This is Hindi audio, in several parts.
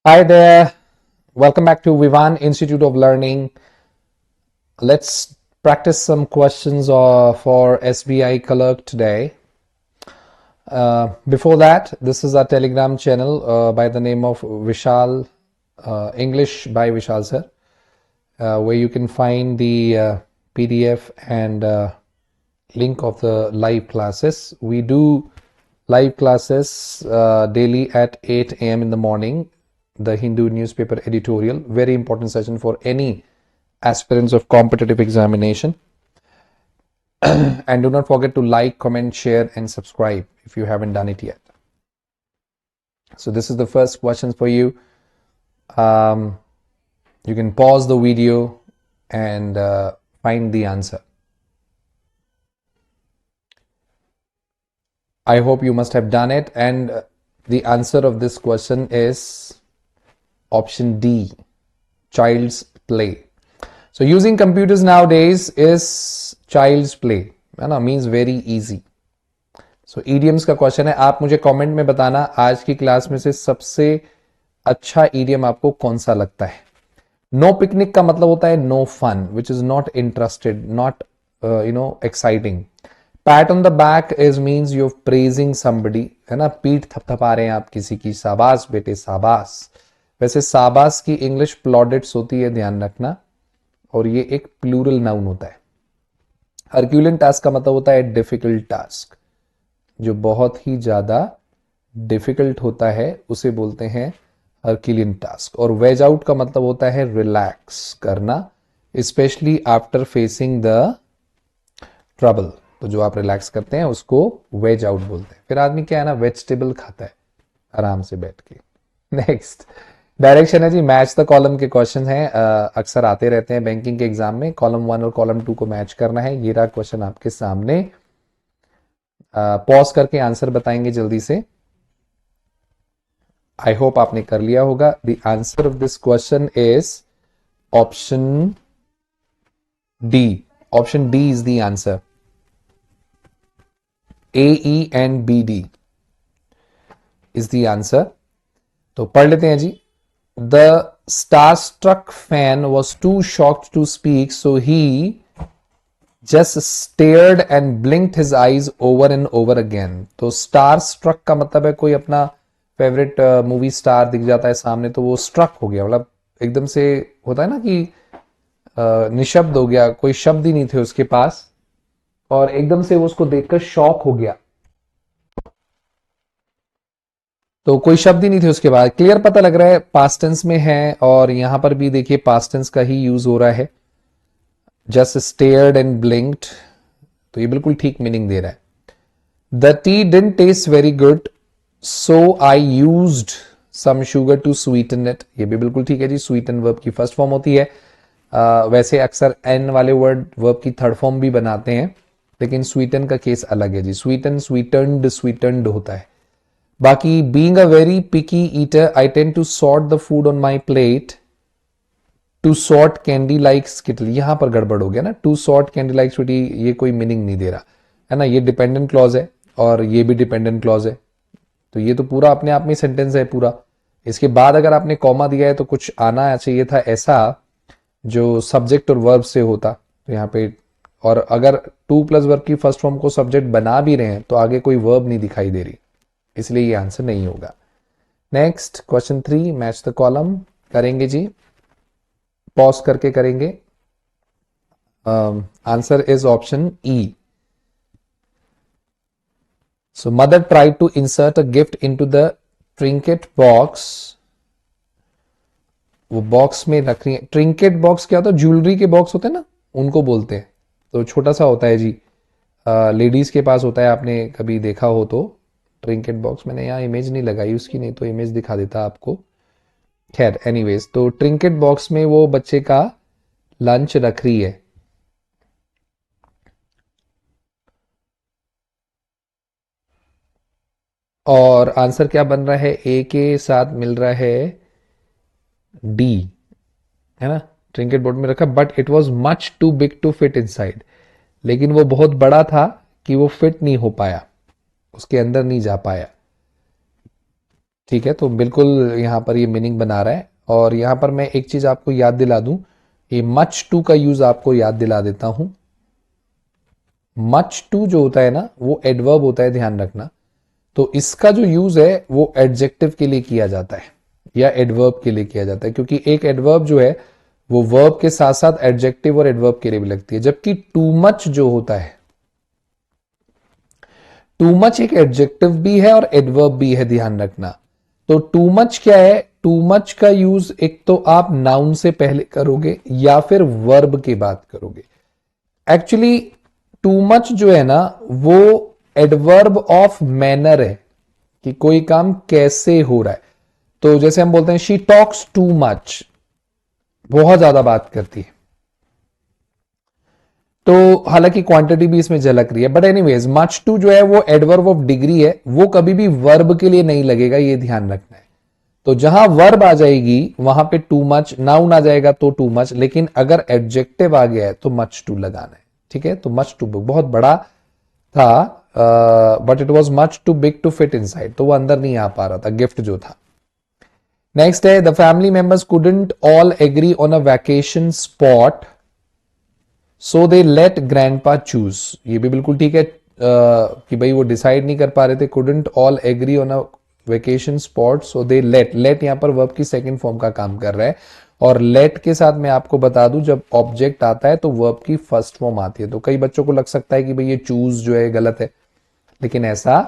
Hi there, welcome back to Vivan Institute of Learning. Let's practice some questions for SBI clerk today. Before that, this is our Telegram channel by the name of Vishal, English by Vishal sir, where you can find the PDF and link of the live classes. We do live classes daily at 8 a.m. in the morning. The Hindu newspaper editorial, very important session for any aspirants of competitive examination. And do not forget to like, comment, share and subscribe if you haven't done it yet. So this is the first question for you. You can pause the video and find the answer. I hope you must have done it, and the answer of this question is option D, child's play. So using computers nowadays is child's play, है ना, means very easy. So idioms का क्वेश्चन है, आप मुझे कमेंट में बताना आज की क्लास में से सबसे अच्छा idiom आपको कौन सा लगता है. नो पिकनिक का मतलब होता है no fun, which is not interested, not exciting. Pat on the back is means you praising somebody, है ना, पीठ थपथपा रहे हैं आप किसी की, शाबाश बेटे शाबाश. वैसे शाबाश की इंग्लिश प्लॉडेट्स होती है, ध्यान रखना, और ये एक प्लूरल नाउन होता है. हरक्यूलियन टास्क का मतलब होता है डिफिकल्ट टास्क, जो बहुत ही ज्यादा डिफिकल्ट होता है उसे बोलते हैं हरक्यूलियन टास्क. और वेज आउट का मतलब होता है रिलैक्स करना, specially after facing the trouble. तो जो आप रिलैक्स करते हैं उसको वेज आउट बोलते हैं. फिर आदमी क्या है ना, वेजिटेबल खाता है आराम से बैठ के. नेक्स्ट डायरेक्शन है जी, मैच द कॉलम के क्वेश्चन है, अक्सर आते रहते हैं बैंकिंग के एग्जाम में. कॉलम 1 और कॉलम 2 को मैच करना है. ये रहा क्वेश्चन आपके सामने. पॉज करके आंसर बताएंगे जल्दी से. आई होप आपने कर लिया होगा. The answer of this question is option D. Option D is the answer. A E and B D is the answer. तो पढ़ लेते हैं जी. The starstruck fan was too shocked to speak, so he just stared and blinked his eyes over and over again. तो starstruck का मतलब है कोई अपना फेवरेट मूवी स्टार दिख जाता है सामने तो वो स्ट्रक हो गया, मतलब एकदम से होता है ना कि निशब्द हो गया, कोई शब्द ही नहीं थे उसके पास और एकदम से वो उसको देखकर शॉक हो गया. तो कोई शब्द ही नहीं थे उसके बाद. क्लियर पता लग रहा है पास्ट टेंस में है, और यहां पर भी देखिए पास्ट टेंस का ही यूज हो रहा है. जस्ट स्टेयर्ड एंड ब्लिंक्ड, तो ये बिल्कुल ठीक मीनिंग दे रहा है. The tea didn't taste very good, so I used some sugar to sweeten it. ये भी बिल्कुल ठीक है जी. स्वीटन वर्ब की फर्स्ट फॉर्म होती है. वैसे अक्सर एन वाले वर्ड वर्ब की थर्ड फॉर्म भी बनाते हैं, लेकिन स्वीटन का केस अलग है जी. स्वीटन, स्वीटनड, स्वीटनड होता है. बाकी being a very picky eater I tend to sort the food on my plate. To sort candy like skittle, यहां पर गड़बड़ हो गया ना. To sort candy like sweetie, ये कोई मीनिंग नहीं दे रहा है ना. ये डिपेंडेंट क्लॉज है और ये भी डिपेंडेंट क्लॉज है, तो ये तो पूरा अपने आप में सेंटेंस है पूरा. इसके बाद अगर आपने कॉमा दिया है तो कुछ आना चाहिए था ऐसा जो सब्जेक्ट और वर्ब से होता. तो यहाँ पे, और अगर टू प्लस वर्ब की फर्स्ट फॉर्म को सब्जेक्ट बना भी रहे हैं तो आगे कोई वर्ब नहीं दिखाई दे रही, इसलिए ये आंसर नहीं होगा. Next question 3, match the column करेंगे जी, पॉज करके करेंगे. Answer is option E. So mother tried to insert a gift into the trinket box. वो बॉक्स में रख रही है. ट्रिंकेट बॉक्स क्या होता है, ज्वेलरी के बॉक्स होते हैं ना, उनको बोलते हैं. तो छोटा सा होता है जी, लेडीज के पास होता है, आपने कभी देखा हो तो. ट्रिंकेट बॉक्स मैंने यहाँ इमेज नहीं लगाई उसकी, नहीं तो इमेज दिखा देता आपको. खैर एनीवेज, तो ट्रिंकेट बॉक्स में वो बच्चे का लंच रख रही है. और आंसर क्या बन रहा है, ए के साथ मिल रहा है डी, है ना. ट्रिंकेट बोर्ड में रखा, but it was much too big to fit inside. लेकिन वो बहुत बड़ा था कि वो फिट नहीं हो पाया, उसके अंदर नहीं जा पाया. ठीक है, तो बिल्कुल यहाँ पर ये मीनिंग बना रहा है। और यहाँ पर मैं एक चीज आपको याद दिला दूं, ये मच टू का यूज आपको याद दिला देता हूं। मच टू जो होता है ना, वो एडवर्ब होता है, ध्यान रखना। तो इसका जो यूज है वो एडजेक्टिव के लिए किया जाता है या एडवर्ब के लिए किया जाता है, क्योंकि एक एडवर्ब जो है वो वर्ब के साथ साथ एडजेक्टिव और एडवर्ब के लिए भी लगती है। जबकि टू मच जो होता है, टू मच एक एडजेक्टिव भी है और एडवर्ब भी है, ध्यान रखना। तो टू मच क्या है, टू मच का यूज एक तो आप नाउन से पहले करोगे या फिर वर्ब के बाद करोगे। एक्चुअली टू मच जो है ना, वो एडवर्ब ऑफ मैनर है कि कोई काम कैसे हो रहा है। तो जैसे हम बोलते हैं शी टॉक्स टू मच, बहुत ज्यादा बात करती है। तो हालांकि क्वांटिटी भी इसमें झलक रही है, बट एनीवेज मच टू जो है वो एडवर्ब ऑफ डिग्री है, वो कभी भी वर्ब के लिए नहीं लगेगा, ये ध्यान रखना है। तो जहां वर्ब आ जाएगी वहां पे टू मच, नाउन आ जाएगा तो टू मच, लेकिन अगर एडजेक्टिव आ गया है तो मच टू लगाना है। ठीक है, तो मच टू बहुत बड़ा था, but it was much too big to fit inside, तो वो अंदर नहीं आ पा रहा था गिफ्ट जो था। नेक्स्ट है the family members couldn't all agree on a vacation spot so they let grandpa choose. ये भी बिल्कुल ठीक है, कि भाई वो डिसाइड नहीं कर पा रहे थे, couldn't all agree on a vacation spot so they let. Let यहां पर वर्ब की सेकंड फॉर्म का काम कर रहा है, और लेट के साथ मैं आपको बता दूं जब ऑब्जेक्ट आता है तो वर्ब की फर्स्ट फॉर्म आती है। तो कई बच्चों को लग सकता है कि भाई ये चूज जो है गलत है, लेकिन ऐसा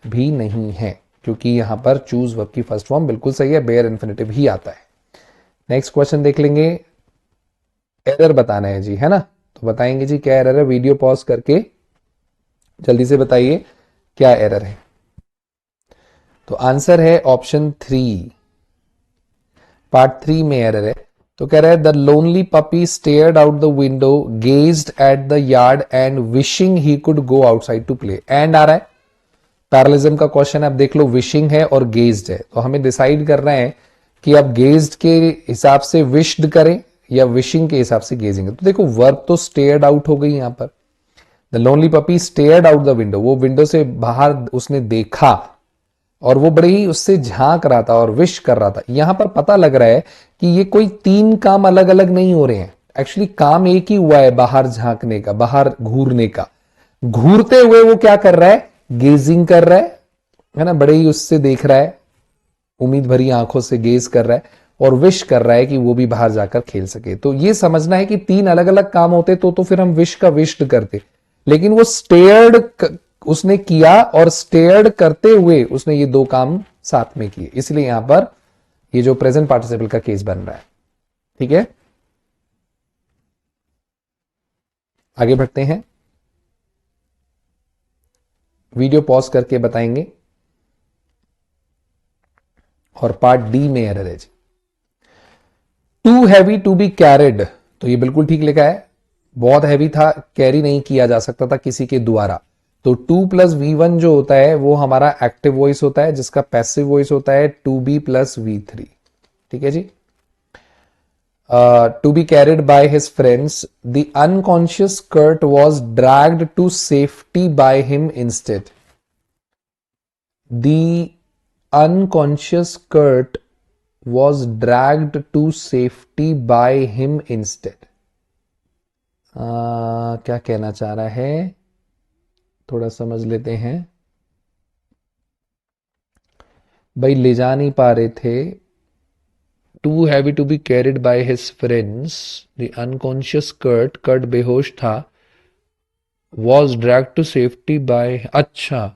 भी नहीं है, क्योंकि यहां पर चूज वर्ब की फर्स्ट फॉर्म बिल्कुल सही है, बेयर इन्फिनेटिव ही आता है। नेक्स्ट क्वेश्चन देख लेंगे, एरर बताना है जी, है ना। तो बताएंगे जी क्या एरर है, वीडियो पॉज करके जल्दी से बताइए क्या एरर है। तो आंसर है ऑप्शन 3, पार्ट 3 में एरर है। तो कह रहा है the lonely puppy stared out the window, gazed at the yard and wishing he could go outside to play. And आ रहा है, पैरलिज्म का क्वेश्चन है। अब देख लो, विशिंग है और गेज्ड है, तो हमें डिसाइड करना है कि अब गेज्ड के हिसाब से विश्ड करें या विशिंग के हिसाब से गेजिंग। तो देखो वर्ब तो स्टेयर्ड आउट हो गई यहां पर, the lonely puppy stared out the window, वो विंडो से बाहर उसने देखा और वो बड़े ही उससे झांक रहा था और विश कर रहा था। यहां पर पता लग रहा है कि ये कोई तीन काम अलग अलग नहीं हो रहे हैं, एक्चुअली काम एक ही हुआ है, बाहर झांकने का, बाहर घूरने का। घूरते हुए वो क्या कर रहा है, गेजिंग कर रहा है ना, बड़े ही उससे देख रहा है, उम्मीद भरी आंखों से गेज कर रहा है और विश कर रहा है कि वो भी बाहर जाकर खेल सके। तो ये समझना है कि तीन अलग अलग काम होते तो फिर हम विश का विश्ड करते, लेकिन वो स्टेयर्ड उसने किया और स्टेयर्ड करते हुए उसने ये दो काम साथ में किए, इसलिए यहां पर ये जो प्रेजेंट पार्टिसिपल का केस बन रहा है। ठीक है, आगे बढ़ते हैं, वीडियो पॉज करके बताएंगे। और पार्ट डी में एरर है, too heavy to be carried, तो ये बिल्कुल ठीक लिखा है, बहुत हैवी था, कैरी नहीं किया जा सकता था किसी के द्वारा। तो टू प्लस वी वन जो होता है वो हमारा एक्टिव वॉइस होता है, जिसका पैसिव वॉइस होता है to be plus V three. ठीक है जी, to be carried by his friends, the unconscious Kurt was dragged to safety by him instead. The unconscious Kurt was dragged to safety by him instead. क्या कहना चाह रहा है, थोड़ा समझ लेते हैं। भाई ले जा नहीं पा रहे थे, too heavy to be carried by his friends, the unconscious Kurt, Kurt बेहोश था, was drag to safety by, अच्छा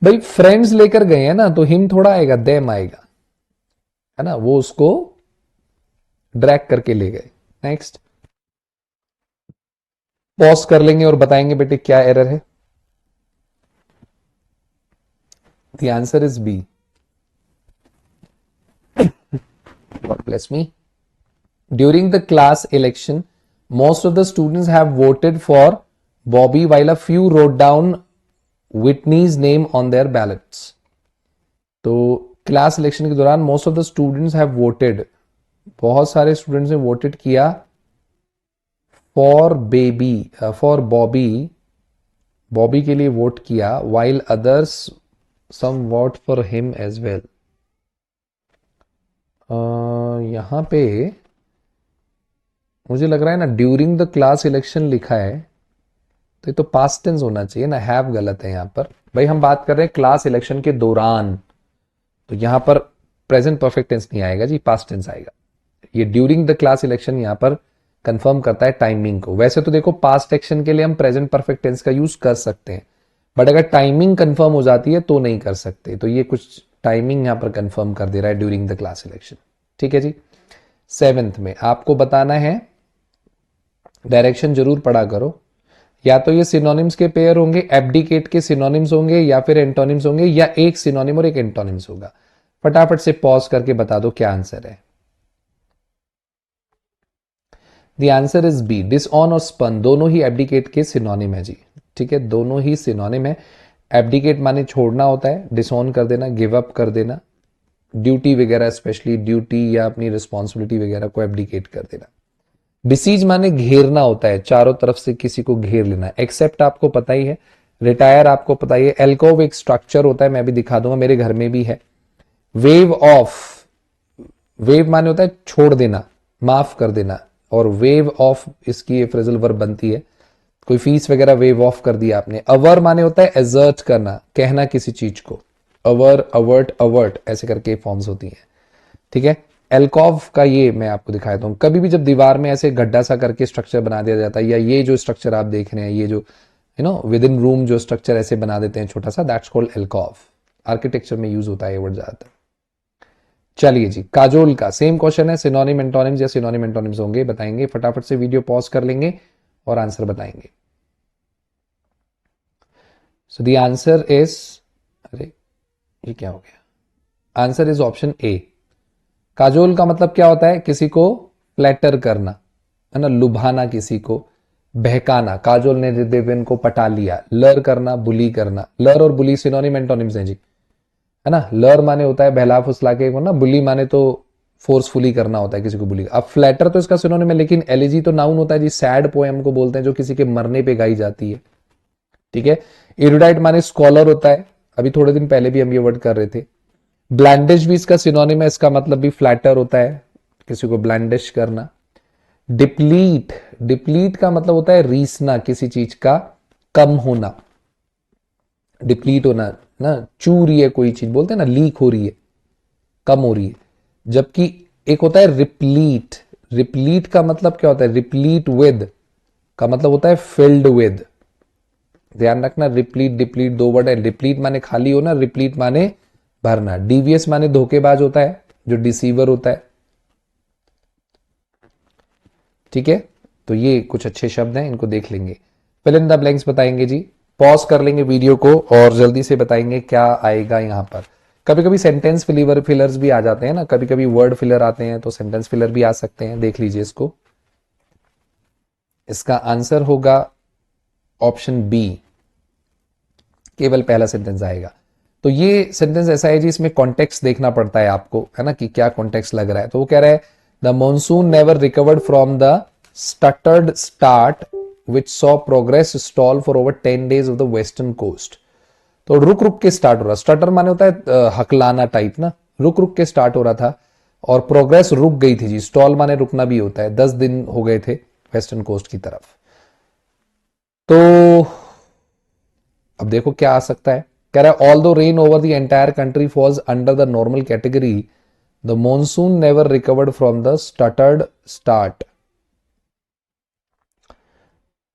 भाई फ्रेंड्स लेकर गए हैं ना, तो हिम थोड़ा आएगा, देम आएगा, है ना, वो उसको ड्रैग करके ले गए। नेक्स्ट पॉज कर लेंगे और बताएंगे बेटे क्या एरर है। The answer is B, God bless me. During the class election, most of the students have voted for Bobby, while a few wrote down Whitney's name on their ballots. तो क्लास इलेक्शन के दौरान most of the students have voted, बहुत सारे स्टूडेंट्स ने वोटेड किया for baby, for Bobby, Bobby के लिए वोट किया, while others some vote for him as well. यहाँ पे मुझे लग रहा है ना ड्यूरिंग द क्लास इलेक्शन लिखा है, तो ये तो पास्ट टेंस होना चाहिए ना, हैव गलत है यहाँ पर। भाई हम बात कर रहे हैं क्लास इलेक्शन के दौरान, तो यहाँ पर प्रेजेंट परफेक्ट टेंस नहीं आएगा जी, पास्ट टेंस आएगा। ये ड्यूरिंग द क्लास इलेक्शन यहाँ पर कंफर्म करता है टाइमिंग को। वैसे तो देखो पास्ट एक्शन के लिए हम प्रेजेंट परफेक्ट टेंस का यूज कर सकते हैं, बट अगर टाइमिंग कंफर्म हो जाती है तो नहीं कर सकते। तो ये कुछ टाइमिंग यहां पर कंफर्म कर दे रहा है ड्यूरिंग द क्लास इलेक्शन। ठीक है जी। 7th में आपको बताना है, डायरेक्शन जरूर पढ़ा करो, या तो ये सिनोनिम्स के पेयर होंगे, एब्डिकेट के सिनोनिम्स होंगे, या फिर एंटोनिम्स होंगे, या एक सिनोनिम और एक एंटोनिम्स होगा। फटाफट से पॉज करके बता दो क्या आंसर है। द आंसर इज बी, डिसऑन और स्पन दोनों ही एब्डिकेट के सिनोनिम है जी। ठीक है, दोनों ही सिनोनिम है। एब्डिकेट माने छोड़ना होता है, डिसऑन कर देना, गिव अप कर देना, ड्यूटी वगैरह, स्पेशली ड्यूटी या अपनी रिस्पॉन्सिबिलिटी वगैरह को एब्डिकेट कर देना। डिसीज माने घेरना होता है, चारों तरफ से किसी को घेर लेना। एक्सेप्ट आपको पता ही है, रिटायर आपको पता ही है, एल्कोव एक स्ट्रक्चर होता है, मैं भी दिखा दूंगा, मेरे घर में भी है। वेव ऑफ, वेव माने होता है छोड़ देना, माफ कर देना, और वेव ऑफ इसकी फ्रेजल वर्ब बनती है, कोई फीस वगैरह वेव ऑफ कर दिया आपने। अवर माने होता है एजर्ट करना, कहना किसी चीज को, अवर, अवर्ट, अवर्ट, ऐसे करके फॉर्म्स होती हैं। ठीक है, एल्कॉव का ये मैं आपको दिखाया हूं, कभी भी जब दीवार में ऐसे गड्ढा सा करके स्ट्रक्चर बना दिया जाता है, या ये जो स्ट्रक्चर आप देख रहे हैं, ये जो विद इन रूम जो स्ट्रक्चर ऐसे बना देते हैं छोटा सा, दैट्स कॉल्ड एल्कॉव। आर्किटेक्चर में यूज होता है ये वर्ड ज्यादातर। चलिए जी, काजोल का सेम क्वेश्चन है, सिनोनिम एंटोनिम्स या सिनोनिम एंटोनिम्स होंगे, बताएंगे। फटाफट से वीडियो पॉज कर लेंगे और आंसर बताएंगे। सो द आंसर इज, अरे ये क्या हो गया, answer is option A. Kajol का मतलब क्या होता है, किसी को फ्लैटर करना, है ना, लुभाना, किसी को बहकाना। काजोल ने देवेन को पटा लिया, लर करना, बुली करना। लर और बुली सिनोनिम एंटोनिम्स हैं जी, है ना। लर माने होता है बहला फुसला के को ना, बुली माने तो फोर्सफुली करना होता है किसी को बुली। अब फ्लैटर तो इसका सिनोनिम है, लेकिन एलिजी तो नाउन होता है जी। सैड पोएम को बोलते हैं जो किसी के मरने पे गाई जाती है। ठीक है, इरुडाइट माने स्कॉलर होता है, अभी थोड़े दिन पहले भी हम ये वर्ड कर रहे थे। ब्लैंडिश भी इसका सिनोनिम है, इसका मतलब भी फ्लैटर होता है, किसी को ब्लैंडिश करना। डिप्लीट, डिप्लीट का मतलब होता है रीसना, किसी चीज का कम होना, डिप्लीट होना ना, चू रही है कोई चीज, बोलते हैं ना लीक हो रही है, कम हो रही है। जबकि एक होता है रिप्लीट, रिप्लीट का मतलब क्या होता है, रिप्लीट विद का मतलब होता है फिल्ड विद। ध्यान रखना, रिप्लीट डिप्लीट दो वर्ड है। रिप्लीट माने खाली होना, रिप्लीट माने भरना। डीवीएस माने धोखेबाज होता है, जो डिसीवर होता है। ठीक है, तो ये कुछ अच्छे शब्द हैं, इनको देख लेंगे। फिल इन द ब्लैंक्स बताएंगे जी, पॉज कर लेंगे वीडियो को और जल्दी से बताएंगे क्या आएगा यहां पर। कभी कभी सेंटेंस फिलर्स भी आ जाते हैं ना, कभी कभी वर्ड फिलर आते हैं, तो सेंटेंस फिलर भी आ सकते हैं, देख लीजिए इसको। इसका आंसर होगा ऑप्शन बी, केवल पहला सेंटेंस आएगा। तो ये सेंटेंस ऐसा है जी, इसमें कॉन्टेक्स्ट देखना पड़ता है आपको, है ना, कि क्या कॉन्टेक्स्ट लग रहा है। तो वो कह रहा है, the monsoon never recovered from the stuttered start which saw progress stall for over 10 days of the western coast. तो रुक रुक के स्टार्ट हो रहा, स्टटर माने होता है हकलाना टाइप ना, रुक रुक के स्टार्ट हो रहा था, और प्रोग्रेस रुक गई थी जी। स्टॉल माने रुकना भी होता है, 10 दिन हो गए थे वेस्टर्न कोस्ट की तरफ। तो अब देखो क्या आ सकता है, कह रहा है although rain over the entire country falls under the normal category, the monsoon never recovered from the stuttered start.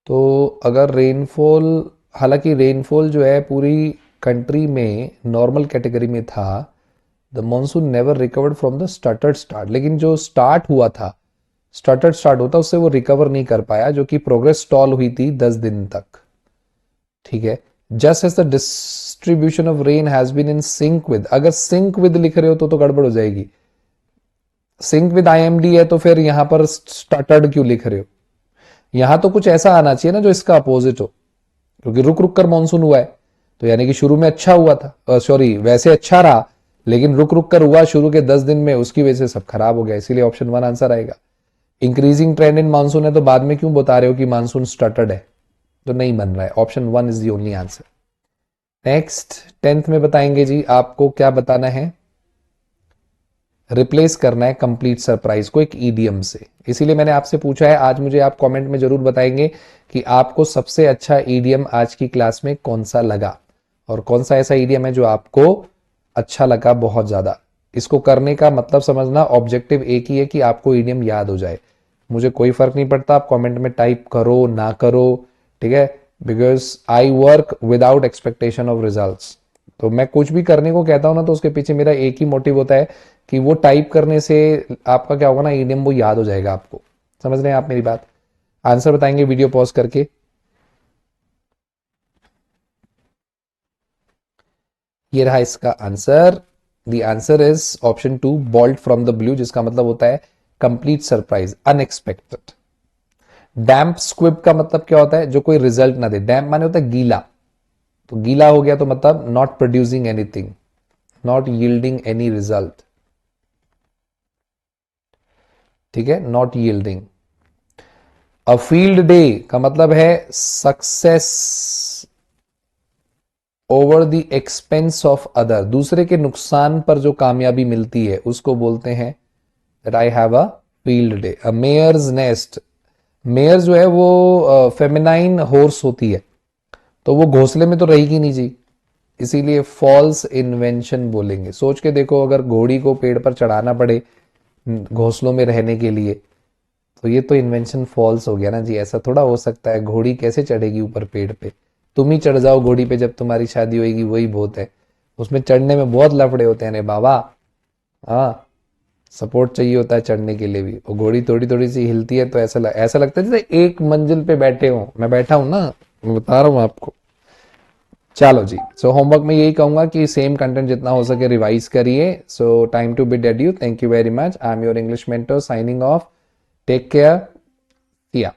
तो अगर रेनफॉल, हालांकि रेनफॉल जो है पूरी कंट्री में नॉर्मल कैटेगरी में था, the monsoon never recovered from the stuttered start, लेकिन जो स्टार्ट हुआ था, स्टटर्ड स्टार्ट होता उससे वो रिकवर नहीं कर पाया, जो कि प्रोग्रेस स्टॉल हुई थी 10 दिन तक। ठीक है, just as the distribution of rain has been in sync with, अगर सिंक विद लिख रहे हो तो गड़बड़ हो जाएगी। सिंक विद आईएमडी है तो फिर यहां पर स्टार्टर्ड क्यों लिख रहे हो, यहां तो कुछ ऐसा आना चाहिए ना जो इसका अपोजिट हो, क्योंकि रुक रुक कर मानसून हुआ है, तो यानी कि शुरू में अच्छा हुआ था, सॉरी वैसे अच्छा रहा, लेकिन रुक रुक कर हुआ शुरू के 10 दिन में, उसकी वजह से सब खराब हो गया, इसीलिए ऑप्शन 1 आंसर आएगा। इंक्रीजिंग ट्रेंड इन मानसून है तो बाद में क्यों बता रहे हो कि मानसून स्टार्टेड है, तो नहीं बन रहा है। Option 1 is the only answer. Next 10th में बताएंगे जी, आपको क्या बताना है, रिप्लेस करना है कंप्लीट सरप्राइज को एक ईडियम से। इसीलिए मैंने आपसे पूछा है, आज मुझे आप कमेंट में जरूर बताएंगे कि आपको सबसे अच्छा ईडियम आज की क्लास में कौन सा लगा, और कौन सा ऐसा ईडियम है जो आपको अच्छा लगा बहुत ज्यादा। इसको करने का मतलब समझना, ऑब्जेक्टिव एक ही है कि आपको ईडियम याद हो जाए। मुझे कोई फर्क नहीं पड़ता आप कमेंट में टाइप करो ना करो, ठीक है, because I work without expectation of results. तो मैं कुछ भी करने को कहता हूं ना, तो उसके पीछे मेरा एक ही मोटिव होता है कि वो टाइप करने से आपका क्या होगा ना, ईडियम वो याद हो जाएगा आपको। समझ रहे हैं आप मेरी बात? आंसर बताएंगे वीडियो पॉज करके। ये रहा इसका answer. The answer is option 2, bolt from the blue, जिसका मतलब होता है कंप्लीट सरप्राइज, अनएक्सपेक्टेड। डैम्प स्क्विब का मतलब क्या होता है? जो कोई रिजल्ट ना दे। डैम्प माने होता है गीला, तो गीला हो गया तो मतलब not producing anything, not yielding any result, ठीक है, not yielding. A field day का मतलब है success over the expense of other, दूसरे के नुकसान पर जो कामयाबी मिलती है उसको बोलते हैं that I have a field day. A mare's nest, mare जो है वो फेमिनाइन हॉर्स होती है, तो वो घोंसले में तो रहेगी नहीं जी, इसीलिए फॉल्स इन्वेंशन बोलेंगे। सोच के देखो, अगर घोड़ी को पेड़ पर चढ़ाना पड़े घोंसलों में रहने के लिए, तो ये तो इन्वेंशन फॉल्स हो गया ना जी। ऐसा थोड़ा हो सकता है, घोड़ी कैसे चढ़ेगी ऊपर पेड़ पे? तुम ही चढ़ जाओ घोड़ी पे जब तुम्हारी शादी होगी, वही बहुत है। उसमें चढ़ने में बहुत लफड़े होते हैं रे बाबा। हाँ, सपोर्ट चाहिए होता है चढ़ने के लिए भी। वो घोड़ी थोड़ी थोड़ी सी हिलती है तो ऐसा लगता है जैसे एक मंजिल पे बैठे हो। मैं बैठा हूं ना, मैं बता रहा हूं आपको। चलो जी, सो होमवर्क में यही कहूंगा कि सेम कंटेंट जितना हो सके रिवाइज करिए। So time to bid adieu. Thank you very much. I am your English mentor signing off. Take care. या